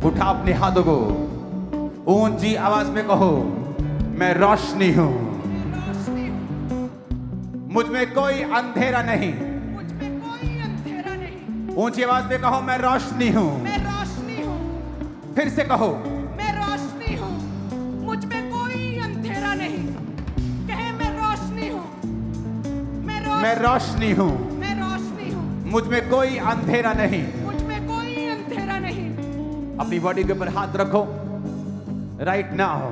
उठा अपने हाथों को, ऊंची आवाज में कहो, मैं रोशनी हूं, मुझ में कोई अंधेरा नहीं। ऊंची आवाज में कहो, मैं रोशनी हूं। फिर से कहो, मैं रोशनी हूं, मुझ में कोई अंधेरा नहीं। कहे, मैं रोशनी हूं, मैं रोशनी हूं, मुझ में कोई अंधेरा नहीं। अपनी बॉडी के ऊपर हाथ रखो। राइट नाउ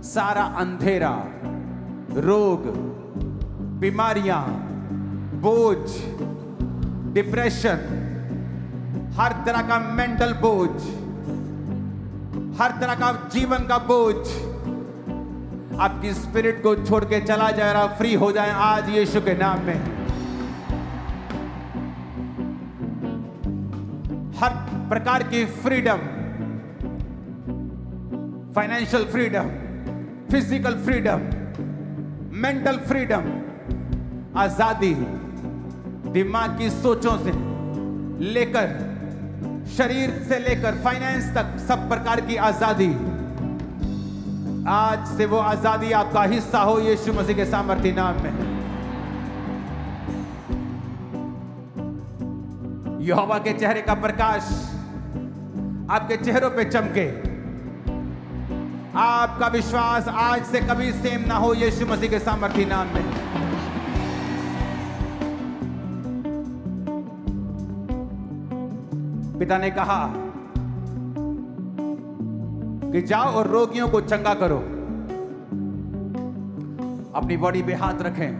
सारा अंधेरा, रोग, बीमारियां, बोझ, डिप्रेशन, हर तरह का मेंटल बोझ, हर तरह का जीवन का बोझ आपकी स्पिरिट को छोड़ के चला जाए और फ्री हो जाए आज यीशु के नाम में। हर प्रकार की freedom, financial freedom, physical freedom, mental freedom, आजादी, दिमाग की सोचों से लेकर शरीर से लेकर फाइनेंस तक सब प्रकार की आजादी, आज से वो आजादी आपका हिस्सा हो यीशु मसीह के सामर्थ्य नाम में। यहोवा के चेहरे का प्रकाश आपके चेहरों पे चमके। आपका विश्वास आज से कभी सेम ना हो यीशु मसीह के सामर्थ्य नाम में। पिता ने कहा कि जाओ और रोगियों को चंगा करो। अपनी बॉडी पे हाथ रखें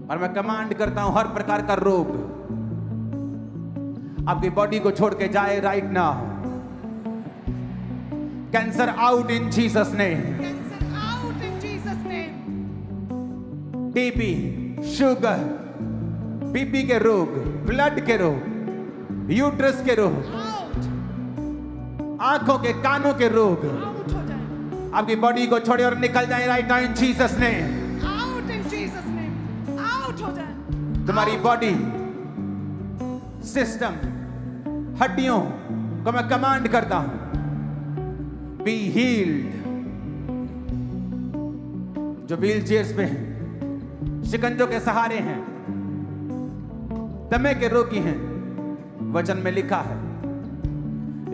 और मैं कमांड करता हूं हर प्रकार का रोग आपकी बॉडी को छोड़ के जाए right now. Cancer out in Jesus name. TB, sugar, BP के रोग, ब्लड के रोग, यूट्रस के रोग, आंखों के कानों के रोग आपकी बॉडी को छोड़े और निकल जाए right now in Jesus name. तुम्हारी बॉडी, सिस्टम, हड्डियों को मैं कमांड करता हूं, बी हील्ड। जो व्हील चेयर्स पे हैं, शिकंजों के सहारे हैं, दमे के रोगी हैं, वचन में लिखा है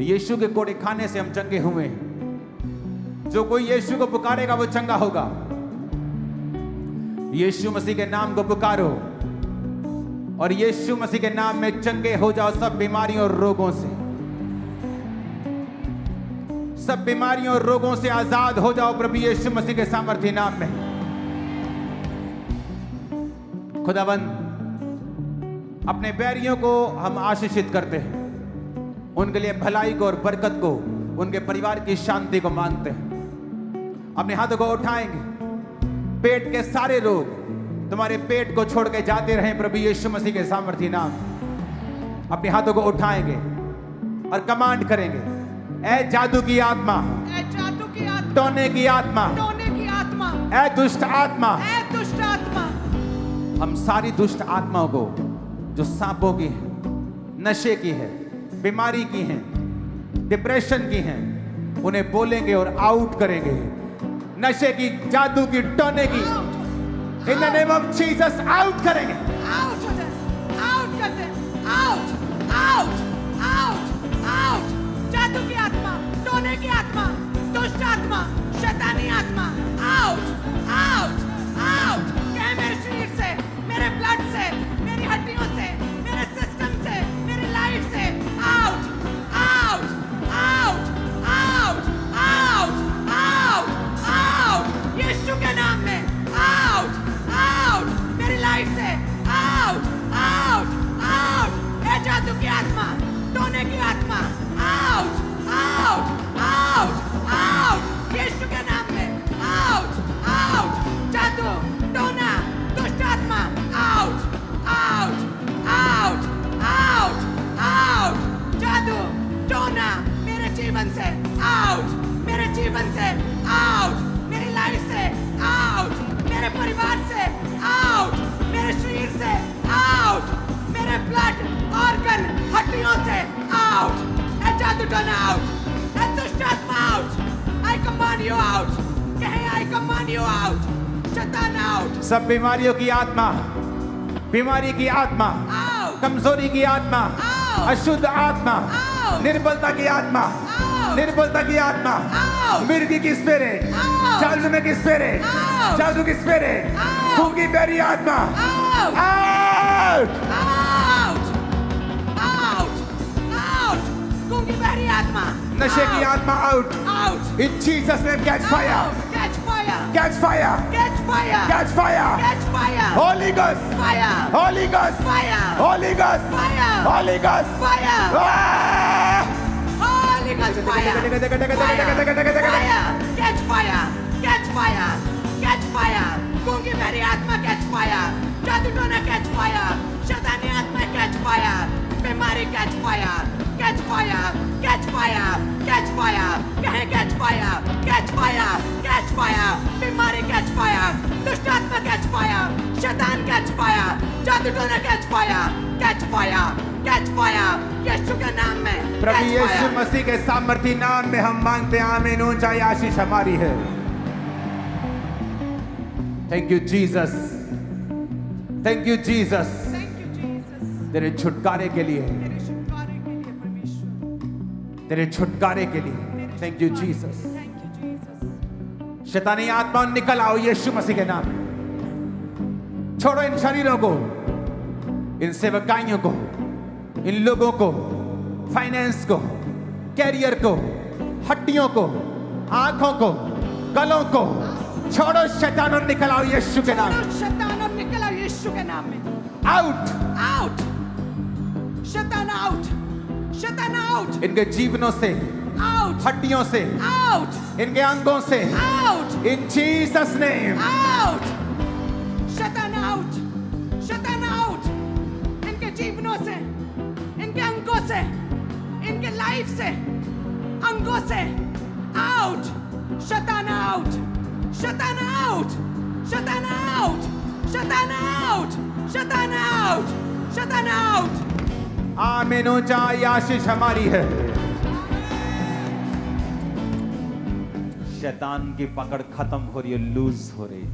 यीशु के कोड़े खाने से हम चंगे हुए हैं। जो कोई यीशु को पुकारेगा वो चंगा होगा। यीशु मसीह के नाम को पुकारो और यीशु मसीह के नाम में चंगे हो जाओ सब बीमारियों और रोगों से। सब बीमारियों और रोगों से आजाद हो जाओ प्रभु यीशु मसीह के सामर्थ्य नाम में। खुदावंद, अपने बैरियों को हम आशीषित करते हैं, उनके लिए भलाई को और बरकत को, उनके परिवार की शांति को मांगते हैं। अपने हाथों को उठाएंगे। पेट के सारे रोग तुम्हारे पेट को छोड़ के जाते रहें प्रभु यीशु मसीह के सामर्थ्य नाम। अपने हाथों को उठाएंगे और कमांड करेंगे, ऐ जादू की आत्मा, टोने की आत्मा, ऐ दुष्ट आत्मा, हम सारी दुष्ट आत्माओं को जो सांपों की है, नशे की है, बीमारी की है, डिप्रेशन की है, उन्हें बोलेंगे और आउट करेंगे। नशे की, जादू की, टोने की, in the name of Jesus out करेंगे। आउट हो जाए, आउट करते हैं, आउट, आउट, आउट, आउट। जादू की आत्मा, टोने की आत्मा, दुष्ट आत्मा, शैतानी आत्मा, आउट, आउट, आउट। क्या मेरे शरीर से, मेरे ब्लड से, मेरी हड्डियों से, मेरे सिस्टम से, मेरी लाइफ से, out, out, out, out, out, out, out. Yeshu के नाम में आउट, आउट, मेरी लाइफ से आउट, आउट, आउट। ये जादू की आत्मा, टोने की आत्मा, out, out, out, out. Yeshu के नाम में आउट, आउट। जादू, टोना, दुष्ट आत्मा, out, out, out, out, out. जादू, टोना मेरे जीवन से आउट, मेरे जीवन से आउट, मेरी लाइफ से आउट, मेरे परिवार से आउट, मेरे शरीर से आउट, मेरे ब्लड ऑर्गन हड्डियों से आउट, ए जादू टोना आउट, ए दुष्ट आत्मा out, I command you out, कहे आई कमांड यू आउट, शैतान आउट, सब बीमारियों की आत्मा, बीमारी की आत्मा, आउट, कमजोरी की आत्मा, Out. अशुद्ध आत्मा, Out. निर्बलता की आत्मा, Out. निर्बलता की आत्मा, Out. मिर्गी की स्पिरिट, Out. जादू की स्पिरिट, Out. जादू की स्पिरिट, Out. खूंगी बेरी आत्मा, out, out, out, out, out, गूंगी बहरी आत्मा, नशे की आत्मा out, out, in Jesus name catch fire, catch fire, catch fire, catch fire, catch fire, catch fire, holy ghost, fire, holy ghost, fire, holy ghost, fire, holy ghost, fire, ah! Holy ghost fire, catch fire, catch fire, catch fire, गूंगी बहरी आत्मा catch fire, जादू टोना catch fire, शैतानी आत्मा catch fire, बीमारी catch fire, catch fire, catch fire, catch fire, कहे catch fire, catch fire, catch fire, बीमारी कैच फायर, दुष्ट आत्मा कैच फायर, शैतान कैच फायर, जादू टोना catch fire, catch fire, catch fire, Yeshu के नाम में प्रभु catch यीशु fire। मसीह के सामर्थी नाम में हम मांगते हैं, आमीन। ऊंचाई आशीष हमारी है। Thank you Jesus, thank you Jesus, Thank you, Jesus। तेरे छुटकारे के लिए, तेरे छुटकारे के लिए परमेश्वर, तेरे छुटकारे के लिए thank you Jesus. Thank you, Jesus। शैतानी आत्मा निकल आओ यीशु मसीह के नाम में। छोड़ो इन शरीरों को, इन सेवकाइयों को, इन लोगों को, फाइनेंस को, कैरियर को, हड्डियों को, आंखों को, गलों को छोड़ो। शैतान और निकल आओ यीशु के नाम में। छोड़ो शैतान और निकल आओ यीशु के नाम में। आउट, आउट, शैतान आउट, शैतान आउट, इनके जीवनों से, आउट, हड्डियों से, आउट, इनके अंगों से, out, in Jesus name. Out, शैतान आउट, शैतान आउट, इनके जीवनों से, इनके अंगों से, इनके लाइफ से, अंगों से, आउट, शैतान आउट, शैतान आउट, शैतान आउट, शैतान आउट, शैतान आउट, शैतान आउट। आमीन। ऊंचाई आशीष हमारी है। शैतान की पकड़ खत्म हो रही है, लूज हो रही है।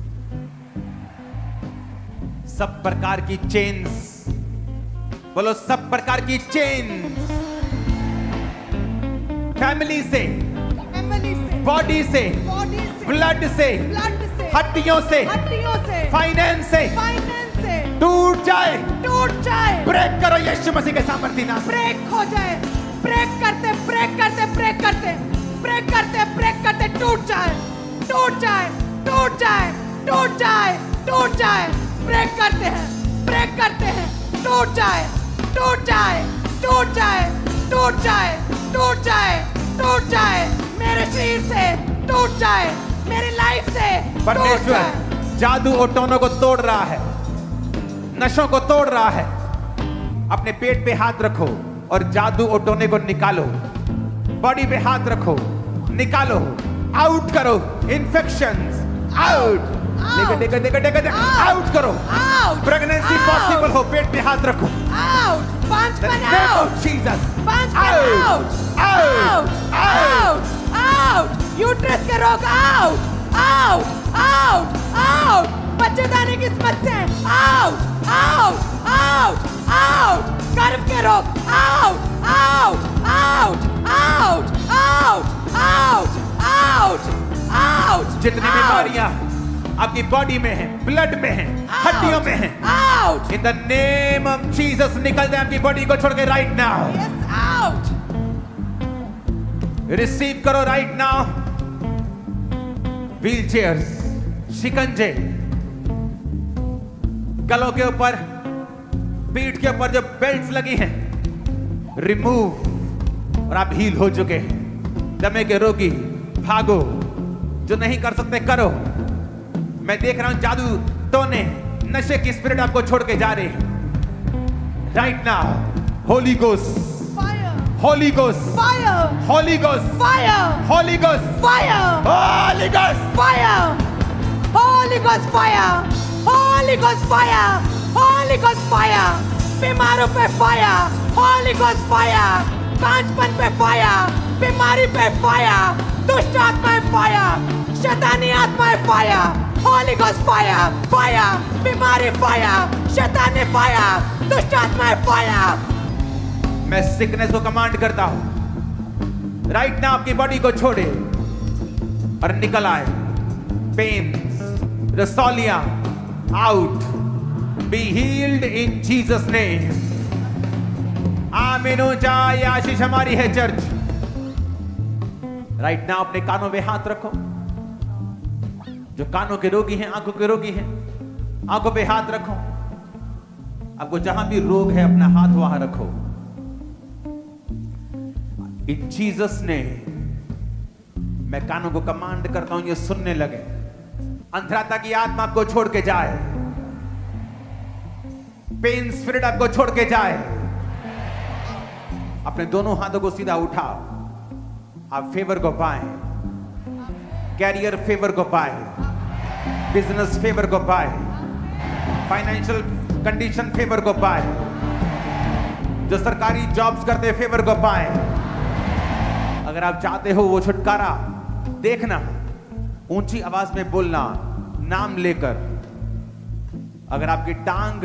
सब प्रकार की चेन्स, बोलो सब प्रकार की चेन्स, फैमिली से, फैमिली से, बॉडी से, बॉडी से, ब्लड से, ब्लड से, हड्डियों से, हड्डियों से, फाइनेंस से फाइनेंस से टूट जाए, टूट जाए, ब्रेक करो यीशु मसीह के सामर्थी नाम में। ब्रेक हो जाए, ब्रेक करते ब्रेक करते ब्रेक करते ब्रेक करते ब्रेक करते टूट जाए, टूट जाए, टूट जाए, टूट जाए, टूट जाए, ब्रेक करते हैं, ब्रेक करते हैं, टूट जाए, टूट जाए, टूट जाए, टूट जाए, टूट जाए, टूट जाए, मेरे शरीर से टूट जाए, मेरी लाइफ से टूट परमेश्वर जाए। जादू ओटोनों को तोड़ रहा है, नशों को तोड़ रहा है। अपने पेट पे हाथ रखो और जादू ओटोने को निकालो। बॉडी पे हाथ रखो, निकालो, आउट करो इन्फेक्शंस, आउट, देखो देखो देखो देखो, आउट करो। आउट, प्रेगनेंसी आउट, पॉसिबल हो, पेट पे हाथ रखो। आउट, पांच The पन name आउट, of Jesus. पांच Out. पन out, Out. Out, out, uterus के रोग आउट, आउट, आउट, आउट, बच्चेदानी की समस्याएं आउट, आउट, आउट, आउट, गर्भ के रोग out, out, out, out, out, out, out, out, जितनी बीमारियां आपकी बॉडी में है, ब्लड में है, हड्डियों में है, out, in the name of Jesus निकल जाए आपकी बॉडी को छोड़ के right now. Yes out, receive करो राइट नाउ। व्हील चेयर्स, शिकंजे, गलों के ऊपर, पीठ के ऊपर जो बेल्ट्स लगी हैं, रिमूव, और आप हील हो चुके हैं। दमे के रोगी भागो, जो नहीं कर सकते करो। मैं देख रहा हूं जादू टोने, नशे की स्पिरिट आपको छोड़ के जा रही है। Right now Holi ghost, fire, Holi ghost, fire, Holi ghost, fire, Holi ghost, fire, Holi ghost. fire, Holy Ghost fire, Holy Ghost fire, Holy Ghost fire, बीमारों पे फायर, होली गोस्ट फायर, कांचपन पे फायर, बीमारी पे फायर, दुष्ट आत्माएं फायर, शैतानी आत्माएं fire, Holi ghost fire, fire, बीमारी fire, शैतानी फायर, दुष्ट आत्माएं फायर। मैं सिकनेस को कमांड करता हूं, राइट ना आपकी बॉडी को छोड़े और निकल आए। पेन, रसौलियां out, be healed in Jesus name. आमीन हो जाए, आशीष हमारी है चर्च। राइट ना अपने कानों में हाथ रखो। जो कानों के रोगी हैं, आंखों के रोगी हैं, आंखों पे हाथ रखो। आपको जहां भी रोग है अपना हाथ वहां रखो। इन जीसस ने मैं कानों को कमांड करता हूं, ये सुनने लगे। अंधराता की आत्मा आपको छोड़ के जाए, पेन स्पिरिट आपको छोड़ के जाए। अपने दोनों हाथों को सीधा उठाओ। आप फेवर को पाए, कैरियर फेवर को पाए, बिजनेस फेवर को पाए, फाइनेंशियल कंडीशन फेवर को पाए, जो सरकारी जॉब्स करते फेवर को पाए। अगर आप चाहते हो वो छुटकारा, देखना, ऊंची आवाज में बोलना, नाम लेकर। अगर आपकी टांग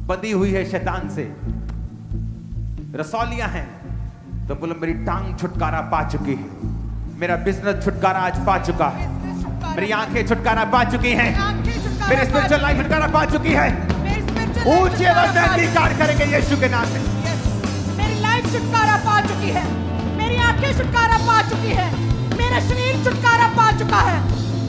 बंधी हुई है शैतान से, रसौलियां हैं, तो बोलो मेरी टांग छुटकारा पा चुकी है, मेरा बिजनेस छुटकारा आज पा चुका है, मेरी आंखें छुटकारा पा चुकी हैं, मेरी स्पिरिचुअल लाइफ छुटकारा पा चुकी है। ऊंची आवाज में अधिकार करेंगे यीशु के नाम में। मेरी लाइफ छुटकारा पा चुकी है, मेरी आंखें छुटकारा पा चुकी है, मेरा शरीर छुटकारा पा चुका है,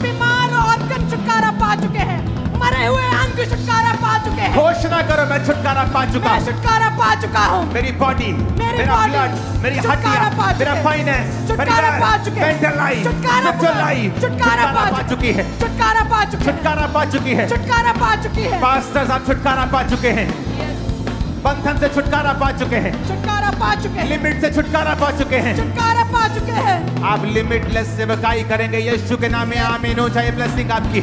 बीमार ऑर्गन छुटकारा पा चुके हैं, मरे हुए अंग छुटकारा पा चुके हैं। घोषणा करो मैं छुटकारा पा चुका मैं छुटकारा पा चुका हूँ। मेरी बॉडी, मेरा ब्लड, मेरी हड्डियां, मेरा फाइनेंस, छुटकारा पा चुके हैं। मेंटल लाइफ, स्पिरिचुअल लाइफ छुटकारा पा चुकी है, छुटकारा पा चुके हैं, छुटकारा पा चुकी है, छुटकारा पा चुकी है। पास्टर साहब छुटकारा पा चुके हैं, बंधन से छुटकारा पा चुके हैं, छुटकारा पा चुके हैं, लिमिट से छुटकारा पा चुके हैं, छुटकारा पा चुके हैं। आप लिमिटलेस सेवकाई करेंगे यीशु के नाम में। आमीन हो जाए। ब्लेसिंग आपकी।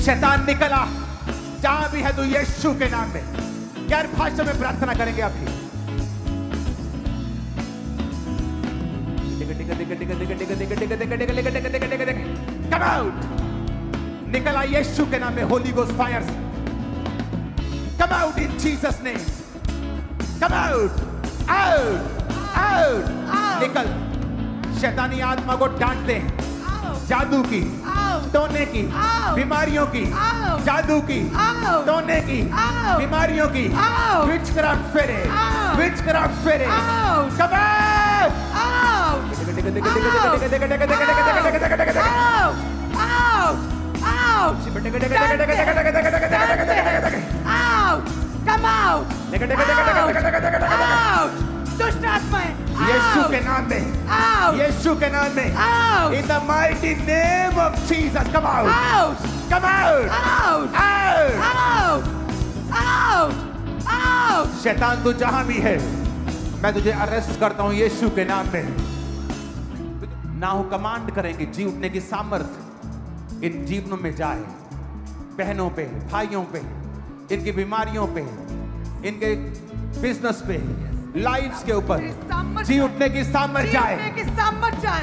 शैतान निकला जहां भी है तो यीशु के नाम में गैर भाषा में प्रार्थना करेंगे अभी। कम आउट, निकला यीशु के नाम में। Holi ghost fire, come out in Jesus name. Come out, out, out, निकल। शैतानी आत्मा को डांटते हैं, जादू की, टोने की, बीमारियों की, जादू की, टोने की, बीमारियों की, विचक्राफ्ट फेरे, विचक्राफ्ट फेरे। कम आउट, दुष्ट आत्माएं यीशु के नाम में, यीशु के नाम में, in the mighty name of Jesus, come out, come out, out. शैतान तू जहां भी है, मैं तुझे अरेस्ट करता हूं यीशु के नाम में। ना हो कमांड करेंगे, जी उठने की सामर्थ इन जीवनों में जाए, बहनों पे, भाइयों पे, इनकी बीमारियों पे, इनके बिजनेस पे, लाइफ्स के ऊपर जी उठने की सामर्थ जाए,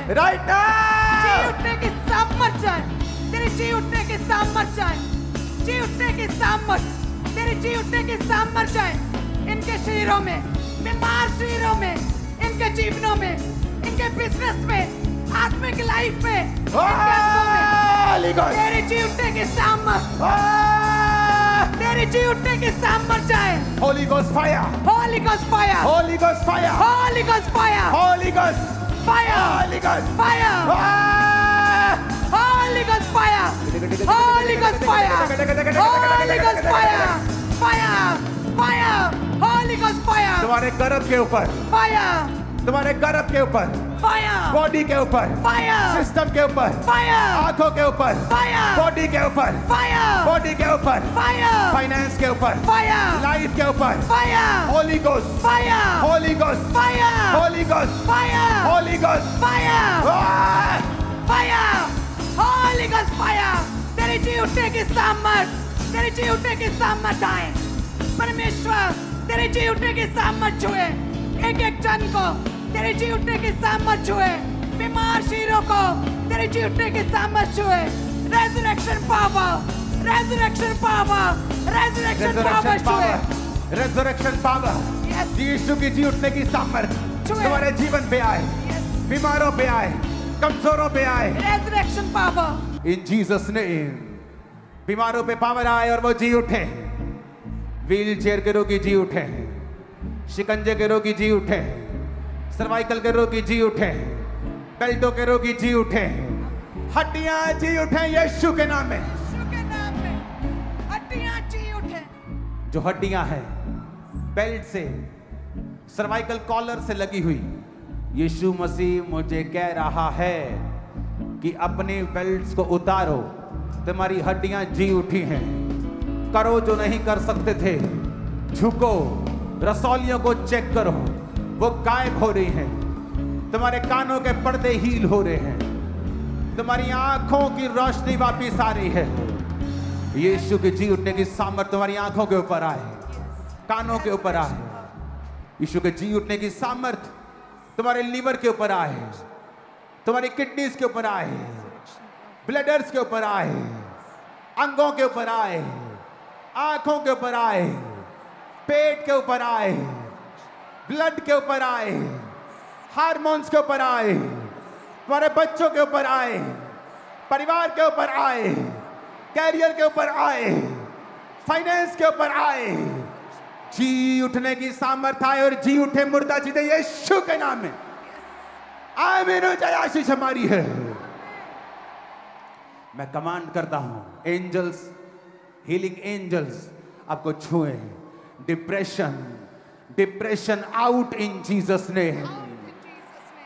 राइट नाउ। जी उठने की सामर्थ जाए, तेरी जी उठने की सामर्थ जाए, जी उठने की सामर्थ, तेरी जी उठने की सामर्थ जाए इनके शरीरों में, बीमार शरीरों में, इनके जीवनों में, इनके बिजनेस में, आत्मिक लाइफ में, तेरी जी उठने की सामर्थ, तेरी जी उठने की सामर्थ जाए। Holy Ghost fire, Holy Ghost fire, Holy Ghost fire, Holy Ghost fire, Holy Ghost fire, Holy Ghost fire, Holy Ghost fire, Holy Ghost fire, Holy Ghost fire, fire, fire, Holy Ghost fire, तुम्हारे गर्भ के ऊपर, fire, तुम्हारे गर्भ के ऊपर, fire, body के ऊपर, fire, सिस्टम के ऊपर, fire, आंखों के ऊपर, fire, बॉडी के ऊपर, fire, बॉडी के ऊपर, fire, फाइनेंस के ऊपर, fire, लाइफ के ऊपर, fire, Holy Ghost, fire, Holy Ghost, fire, Holy Ghost, fire, Holy Ghost, fire, ah! fire, Holy Ghost fire, तेरी जी उठने की सामर्थ, तेरे जी उठने की सामर्थ आए। परमेश्वर तेरे जी उठने की सामर्थ छुए एक एक जन को, तेरे जी उठने की सामर्थ छुए बीमार शरीरों को, तेरे जी उठने की सामर्थ छुए। Resurrection power, resurrection power, resurrection power छुए। Resurrection power, Yes. यीशु की जी उठने की सामर्थ छुए। तुम्हारे जीवन पे आए, Yes. बीमारों पे आए, कमजोरों पे आए। Resurrection power, in Jesus name बीमारों पे पावर आए और वो जी उठे। व्हील चेयर के रोगी जी उठे, शिकंजे के रोगी जी उठे, सर्वाइकल के रोगी जी उठे, बेल्टों के रोगी जी उठे, हड्डियां जी उठे यीशु के नाम में। यीशु के नाम में हड्डियां जी उठे। जो हड्डियां हैं बेल्ट से, सर्वाइकल कॉलर से लगी हुई, यीशु मसीह मुझे कह रहा है कि अपनी बेल्ट्स को उतारो। तुम्हारी हड्डियां जी उठी हैं। करो जो नहीं कर सकते थे, झुको, रसौलियों को चेक करो, वो गायब हो रही हैं। तुम्हारे कानों के पर्दे हील हो रहे हैं। तुम्हारी आंखों की रोशनी वापिस आ रही है। यीशु के जी उठने की सामर्थ तुम्हारी आंखों के ऊपर आए, कानों के ऊपर आए। यीशु के जी उठने की सामर्थ तुम्हारे लीवर के ऊपर आए, तुम्हारी किडनीज के ऊपर आए, ब्लडर्स के ऊपर आए, अंगों के ऊपर आए, आंखों के ऊपर आए, पेट के ऊपर आए, ब्लड के ऊपर आए, हार्मोन्स के ऊपर आए, तुम्हारे बच्चों के ऊपर आए, परिवार के ऊपर आए, कैरियर के ऊपर आए, फाइनेंस के ऊपर आए। जी उठने की सामर्थ आए और जी उठे मुर्दा जीते यीशु के नाम में। आमीन। जय आशीष हमारी है। मैं कमांड करता हूं, एंजल्स, हीलिंग एंजल्स आपको छुए। Depression, depression out in Jesus name.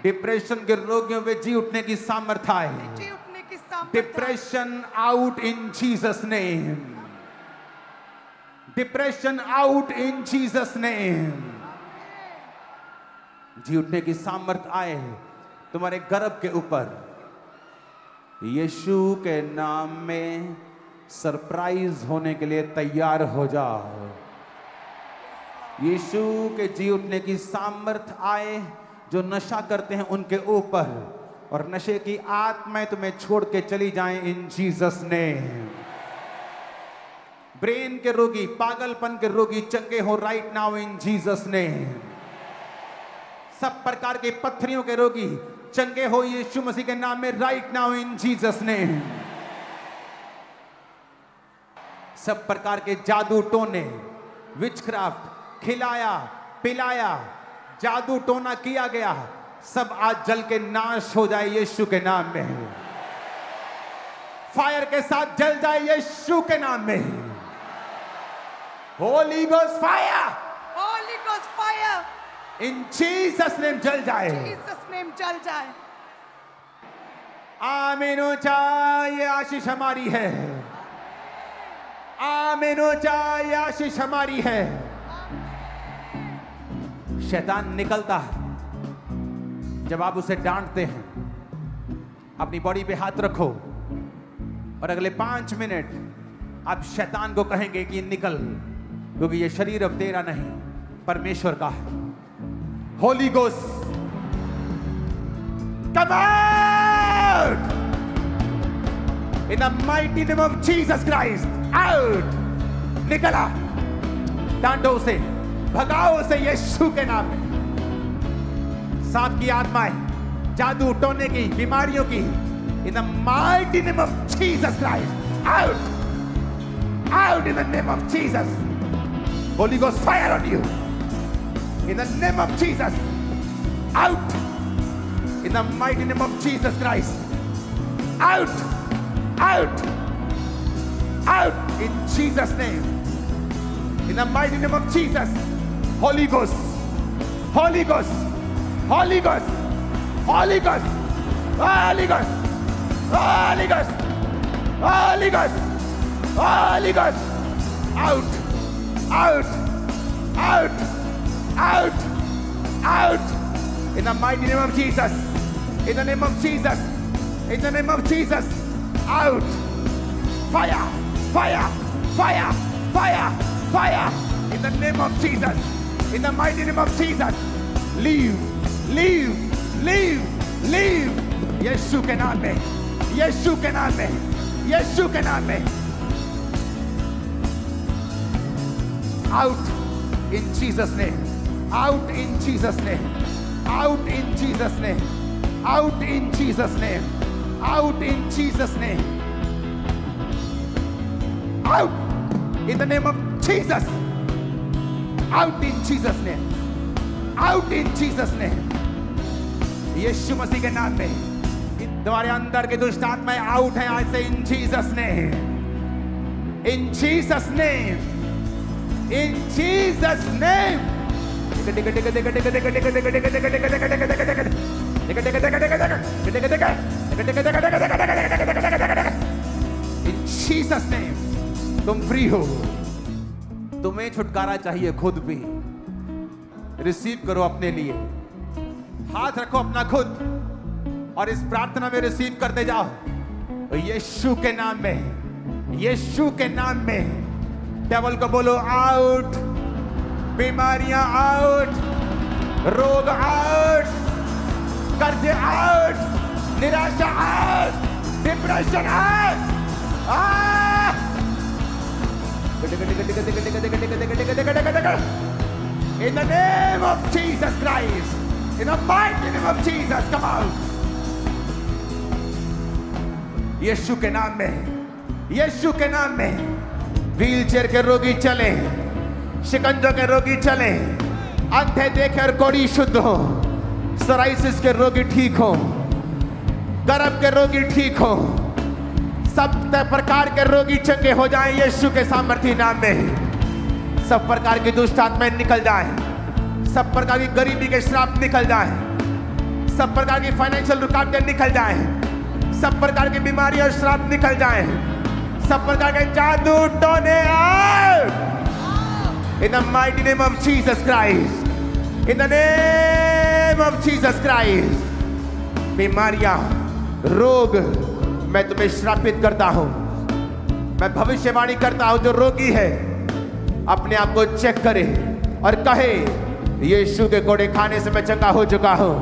Depression के रोगियों में जी उठने की सामर्थ आए। जी उठने की सामर्थ। Depression out in Jesus name. Depression out in Jesus name. जी उठने की सामर्थ आए तुम्हारे गर्भ के ऊपर। यीशु के नाम में सरप्राइज होने के लिए तैयार हो जाओ। यीशु के जी उठने की सामर्थ आए जो नशा करते हैं उनके ऊपर, और नशे की आत्माएं तुम्हें छोड़ के चली जाएं इन जीसस नेम। ब्रेन के रोगी, पागलपन के रोगी चंगे हो right now in Jesus name. सब प्रकार के पत्थरियों के रोगी चंगे हो यीशु मसीह के नाम में right now in Jesus name. सब प्रकार के जादू टोने, विचक्राफ्ट, खिलाया पिलाया, जादू टोना किया गया, सब आज जल के नाश हो जाए यीशु के नाम में। फायर के साथ जल जाए यीशु के नाम में। Holi ghost fire, Holi ghost fire in Jesus name जल जाए। जीसस नेम जल जाए। आमीन। ये आशीष हमारी है। आमीन। ये आशीष हमारी है। शैतान निकलता है जब आप उसे डांटते हैं। अपनी बॉडी पे हाथ रखो और अगले 5 मिनट आप शैतान को कहेंगे कि निकल, क्योंकि ये शरीर अब तेरा नहीं, परमेश्वर का है। Holi ghost come out in the mighty name of Jesus Christ. Out, निकला। डांटो उसे, भगाओ उसे यीशु के नाम में। सांप की आत्माएं, जादू टोने की, बीमारियों की, in the mighty name of Jesus Christ, out, out in the name of Jesus. Holi ghost fire on you in the name of Jesus, out in the mighty name of Jesus Christ, out, out, out in Jesus name, in the mighty name of Jesus. Holi ghost, Holi ghost, Holy Ghost, Holy Ghost, Holy Ghost, Holy Ghost, Holy Ghost, Holy Ghost, out, out, out, out, out, in the mighty name of Jesus, in the name of Jesus, in the name of Jesus, out, fire, fire, fire, fire, fire. In the name of Jesus, in the mighty name of Jesus, leave, leave, leave, leave. यीशु के नाम में, यीशु के नाम में, यीशु के नाम में. Out in Jesus' name. Out in Jesus' name. Out in Jesus' name. Out in Jesus' name. Out in Jesus' name. Out in the name of Jesus. Out in Jesus' name. Out in Jesus' name. यीशु मसीह के नाम में तुम्हारे अंदर के दुष्ट आत्माएं out हैं आज से. In Jesus' name. In Jesus' name. In Jesus' name. In Jesus' name. तुम फ्री हो. तुम्हें छुटकारा चाहिए खुद भी. रिसीव करो अपने लिए. हाथ रखो अपना खुद और इस प्रार्थना में रिसीव करते जाओ. यीशु के नाम में, यीशु के नाम में. डेविल को बोलो आउट. बीमारियां आउट. रोग आउट. कर्जे आउट. निराशा out. Depression out. In the name of Jesus Christ, in the mighty name of Jesus, come out. यीशु के नाम में, यीशु के नाम में. व्हील चेयर के रोगी चले, शिकंजों के रोगी चले, अंधे देखे और कोढ़ी शुद्ध हो, सोराइसिस के रोगी ठीक हो, गर्भ के रोगी ठीक हो, सब प्रकार के रोगी चंगे हो जाएं यीशु के सामर्थी नाम में. सब प्रकार की दुष्ट आत्माएं निकल जाएं, सब प्रकार की गरीबी के श्राप निकल जाएं, सब प्रकार की फाइनेंशियल रुकावटें निकल जाएं, सब प्रकार की बीमारी और श्राप निकल जाएं, सब प्रकार के जादू टोने out. In the mighty name of Jesus Christ, in the name of Jesus Christ. बीमारियां, रोग, मैं तुम्हें श्रापित करता हूं. मैं भविष्यवाणी करता हूं. जो रोगी है अपने आप को चेक करे और कहे यीशु के कोड़े खाने से मैं चंगा हो चुका हूं.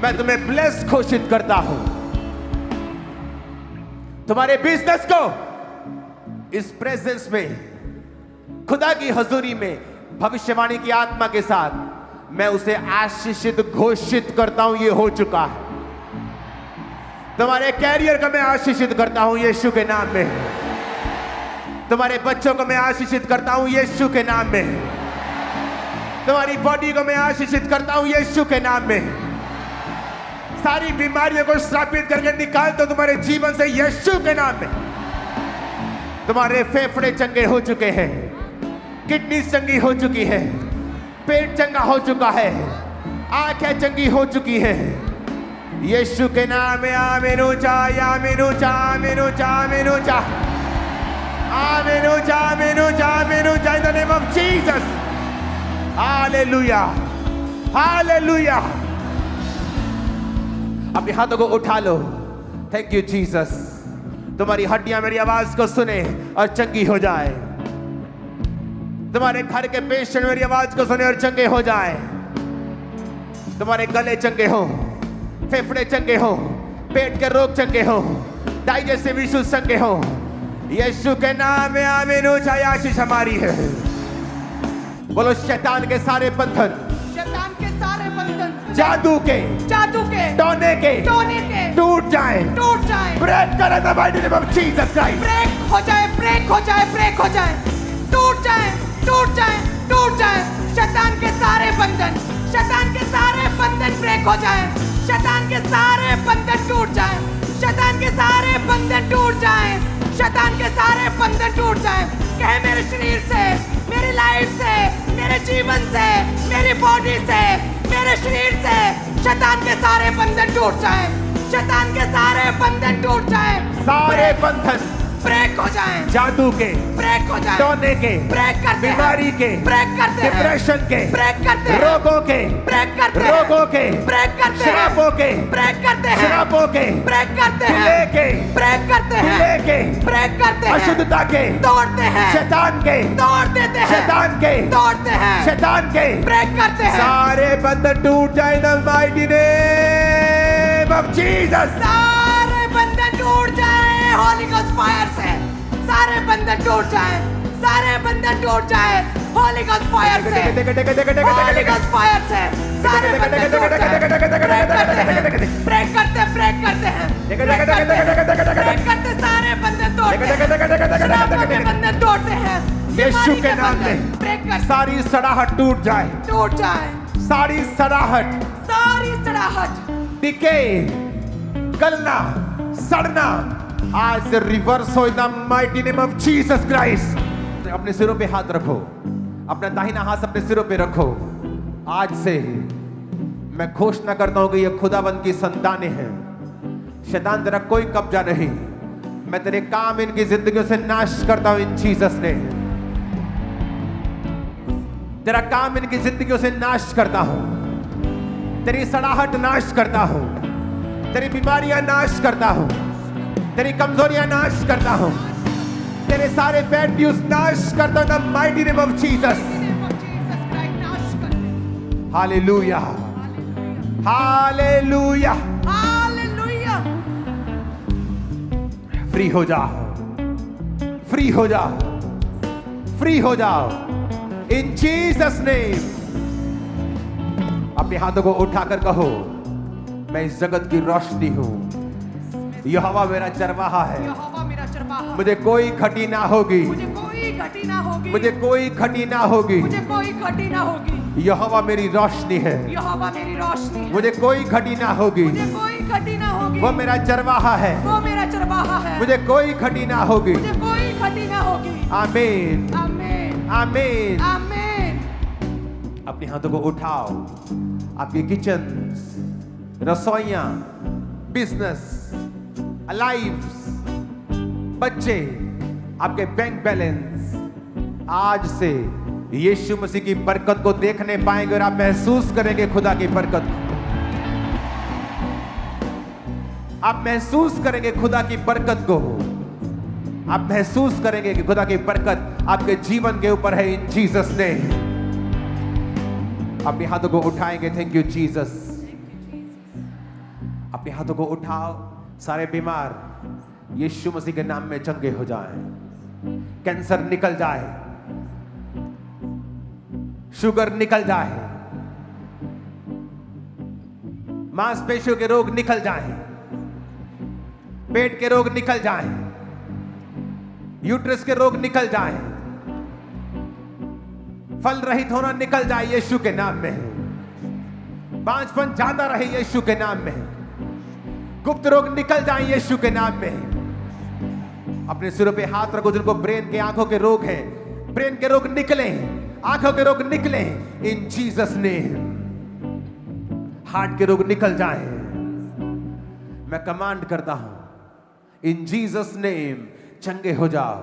मैं तुम्हें ब्लेस घोषित करता हूं. तुम्हारे बिजनेस को इस प्रेजेंस में, खुदा की हजूरी में, भविष्यवाणी की आत्मा के साथ मैं उसे आशीषित घोषित करता हूं. ये हो चुका है. तुम्हारे कैरियर को मैं आशीषित करता हूं यीशु के नाम में. तुम्हारे बच्चों को मैं आशीषित करता हूं यीशु के नाम में. तुम्हारी बॉडी को मैं आशीषित करता हूं यीशु के नाम में. सारी बीमारियों को श्रापित करके निकाल दो तुम्हारे जीवन से यीशु के नाम में. तुम्हारे फेफड़े चंगे हो चुके हैं, किडनी चंगी हो चुकी है, पेट चंगा हो चुका है, आंखें चंगी हो चुकी है यीशु के नाम में. आमीन ऊंचा, आमीन ऊंचा, आमीन ऊंचा, आमीन ऊंचा, आमीन ऊंचा, आमीन ऊंचा, आमीन ऊंचा. In the name of Jesus. Hallelujah, hallelujah. अपने हाथों को उठा लो. Thank you Jesus. तुम्हारी हड्डियां मेरी आवाज को सुने और चंगी हो जाए. तुम्हारे घर के पेशेंट मेरी आवाज को सुने और चंगे हो जाए. तुम्हारे गले चंगे हो, फेफड़े चंगे हो, पेट के रोग चंगे हो, डाइजेस्टिव इश्यूज चंगे हो यीशु के नाम में. आमीन ऊंचा. आशीष हमारी है. बोलो शैतान के सारे बंधन, शैतान के सारे बंधन, जादू के, टोने के टूट जाए, टूट जाए. ब्रेक कर the mighty name of Jesus Christ. Break हो जाए, ब्रेक हो जाए, ब्रेक हो जाए. टूट जाए, टूट जाए, टूट जाए. शैतान के सारे बंधन, शैतान के सारे बंधन ब्रेक हो जाए. शैतान के सारे बंधन टूट जाए. शैतान के सारे बंधन टूट जाए. शैतान के सारे बंधन टूट जाए. कहे मेरे शरीर से, मेरी लाइफ से, मेरे जीवन से, मेरी बॉडी से, मेरे शरीर से शैतान के सारे बंधन टूट जाए. शैतान के सारे बंधन टूट जाए. सारे बंधन, ब्रेक हो जाएं, जादू के, ब्रेक हो जाएं, टोने के, ब्रेक करते हैं, बीमारी के, ब्रेक करते हैं, डिप्रेशन के, ब्रेक करते हैं, रोगों के, ब्रेक करते हैं, रोगों के, ब्रेक करते हैं, शराबों के, ब्रेक करते हैं, शराबों के, ब्रेक करते हैं, दूल्हे के, ब्रेक करते हैं, दूल्हे के, ब्रेक करते हैं, अशुद्धता के, तोड़ते हैं, शैतान के, तोड़ देते हैं, शैतान के, तोड़ते हैं, शैतान के, ब्रेक करते हैं, सारे बंधन टूट जाए in the mighty name of Jesus. सारे बंधन टूट जाए होली गोस्ट फायर से, सारे बंधन टूट जाए, सारे बंधन टूट जाए होली गोस्ट फायर से, होली गोस्ट फायर से, सारे बंधन टूट जाए, ब्रेक करते हैं, ब्रेक करते हैं, ब्रेक करते, सारे बंधन तोड़ते हैं, शराबों के बंधन तोड़ते हैं, यीशु के नाम में ब्रेक करते, सारी सड़ाहट टूट जाए, टूट जाए, सारी सड़ाहट, सारी सड़ाहट, डिके, गलना, सड़ना आज से रिवर्स हो in the mighty name of Jesus Christ. अपने सिरों पे हाथ रखो, अपना दाहिना हाथ अपने सिरों पे रखो। आज से मैं घोषणा करता हूं कि ये खुदाबंद की संतानें हैं। शैतान तेरा कोई कब्जा नहीं, मैं तेरे काम इनकी जिंदगियों से नाश करता हूं इन जीसस ने। तेरा काम इनकी जिंदगियों से नाश करता हूं, तेरी सड़ाहट नाश करता हूं, तेरी बीमारियां नाश करता हूं, तेरी कमजोरियां नाश करता हूं, तेरे सारे बैड न्यूज नाश करता हूं the mighty name of Jesus. Hallelujah, hallelujah, hallelujah. Free हो जाओ, फ्री हो जाओ, फ्री हो जाओ इन जीसस नेम। अपने हाथों को उठाकर कहो, मैं इस जगत की रोशनी हूं, यहोवा मेरा चरवाहा है, यहोवा मेरा चरवाहा, मुझे कोई घटी ना होगी, मुझे कोई घटी ना होगी, मुझे कोई घटी ना होगी। मुझे कोई घटी ना होगी, यहोवा मेरी रोशनी है, यहोवा मेरी रोशनी है, मुझे कोई घटी ना होगी। मुझे कोई घटी ना होगी, वो मेरा चरवाहा है, वो मेरा चरवाहा है, मुझे कोई घटी ना होगी। मुझे कोई घटी ना होगी। आमीन, आमीन, आमीन। आमीन। अपने हाथों को उठाओ, आपके किचन, रसोइयां, बिजनेस, लाइव्स, बच्चे, आपके बैंक बैलेंस आज से यीशु मसीह की बरकत को देखने पाएंगे और आप महसूस करेंगे खुदा की बरकत को। आप महसूस करेंगे खुदा की बरकत को, आप महसूस करेंगे कि खुदा की बरकत आपके जीवन के ऊपर है इन जीसस ने। अपने हाथों को उठाएंगे, थैंक यू जीसस। अपने हाथों को उठाओ, सारे बीमार यीशु मसीह के नाम में चंगे हो जाएं, कैंसर निकल जाए, शुगर निकल जाए, मांसपेशियों के रोग निकल जाएं, पेट के रोग निकल जाएं, यूट्रस के रोग निकल जाएं, फल रहित होना निकल जाए यीशु के नाम में, बांझपन जाता रहे यीशु के नाम में, गुप्त रोग निकल जाए यीशु के नाम में। अपने सिरों पे हाथ रखो, जिनको ब्रेन के, आंखों के रोग हैं, ब्रेन के रोग निकले, आंखों के रोग निकले इन जीसस ने। हार्ट के रोग निकल जाए, मैं कमांड करता हूं इन जीसस नेम, चंगे हो जाओ।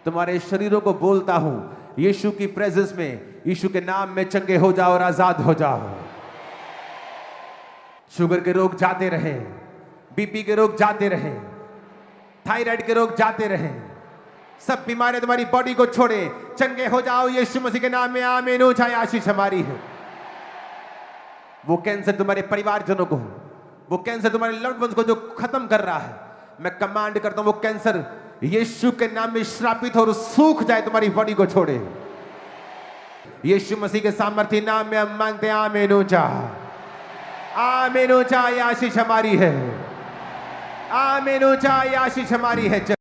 तुम्हारे शरीरों को बोलता हूं यीशु की प्रेजेंस में, यीशु के नाम में चंगे हो जाओ और आजाद हो जाओ। शुगर के रोग जाते रहे, बीपी के रोग जाते रहे, थायराइड के रोग जाते रहे, सब बीमारियां तुम्हारी बॉडी को छोड़े, चंगे हो जाओ यीशु मसीह के नाम में। आमीन। ऊंचाई आशीष हमारी है। वो कैंसर तुम्हारे परिवारजनों को, वो कैंसर तुम्हारे लव्ड वंस को जो खत्म कर रहा है, मैं कमांड करता हूं वो कैंसर यीशु के नाम में श्रापित हो और सूख जाए, तुम्हारी बॉडी को छोड़े। यीशु मसीह के सामर्थ्य नाम में हम मांगते हैं। आमीन। ऊंचा, आमीन। ऊंचाई आशीष हमारी है। आमीन। ऊंचाई आशीष हमारी है।